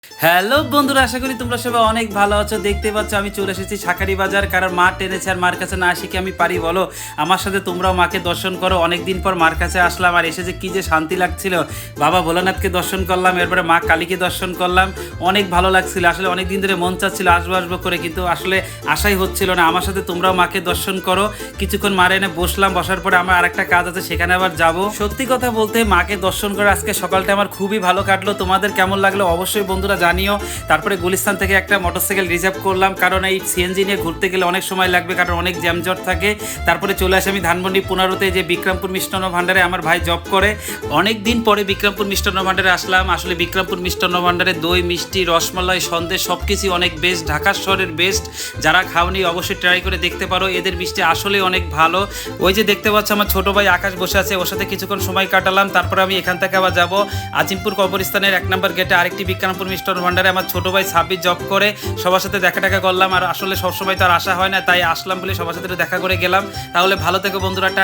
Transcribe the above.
Hello বন্ধুরা, আশা করি তোমরা সবাই অনেক ভালো আছো। দেখতে পাচ্ছ আমি চলে এসেছি শাঁখারি বাজার, কারণ মা টেনেছে আর মার কাছে না আসি কি আমি পারি বলো। আমার সাথে তোমরাও মাকে দর্শন করো। অনেক দিন পর মার কাছে আসলাম আর এসে যে কী যে শান্তি লাগছিল। বাবা ভোলানাথকে দর্শন করলাম, এরপরে মা কালীকে দর্শন করলাম, অনেক ভালো লাগছিল। আসলে অনেক দিন ধরে মন চাচ্ছিল আসবো আসবো করে, কিন্তু আসলে আশাই হচ্ছিল না। আমার সাথে তোমরাও মাকে দর্শন করো। কিছুক্ষণ মারে এনে বসলাম, বসার পরে আমার আরেকটা কাজ আছে, সেখানে আবার যাব। সত্যি কথা বলতে মাকে দর্শন করে আজকে সকালটা আমার খুবই ভালো কাটলো। তোমাদের কেমন লাগলো অবশ্যই বন্ধুরা জানিও। তারপরে গুলিস্তান থেকে একটা মোটরসাইকেল রিজার্ভ করলাম, কারণ এই সিএনজি নিয়ে ঘুরতে গেলে অনেক সময় লাগবে, কারণ অনেক জ্যামজট থাকে। তারপরে চলে আসি আমি ধানমন্ডি 15-তে, যে বিক্রমপুর মিষ্টান্ন ভাণ্ডারে আমার ভাই জব করে। অনেক দিন পরে বিক্রমপুর মিষ্টান্ন ভাণ্ডারে আসলাম। আসলে বিক্রমপুর মিষ্টান্ন ভাণ্ডারে দই, মিষ্টি, রসমালাই, সন্দেশ সব কিছুই অনেক বেস্ট, ঢাকা শহরের বেস্ট। যারা খাওনি অবশ্যই ট্রাই করে দেখতে পারো, এদের মিষ্টি আসলে অনেক ভালো। ওই যে দেখতে পাচ্ছ আমার ছোট ভাই আকাশ বসে আছে, ওর সাথে কিছুক্ষণ সময় কাটালাম। তারপরে আমি এখান থেকে আবার যাবো আজিমপুর কবরস্থানের 1 নম্বর গেটে আরেকটি বিক্রমপুর মিষ্টান্ন ভাণ্ডারে আমার ছোট ভাই সাব্বির জব করে। সবার সাথে দেখা টাকা করলাম, আর আসলে সবসময় তো আর আসা হয় না, তাই আসলাম বলে সবার সাথে দেখা করে গেলাম। তাহলে ভালো থেকো বন্ধুরা, টাটা।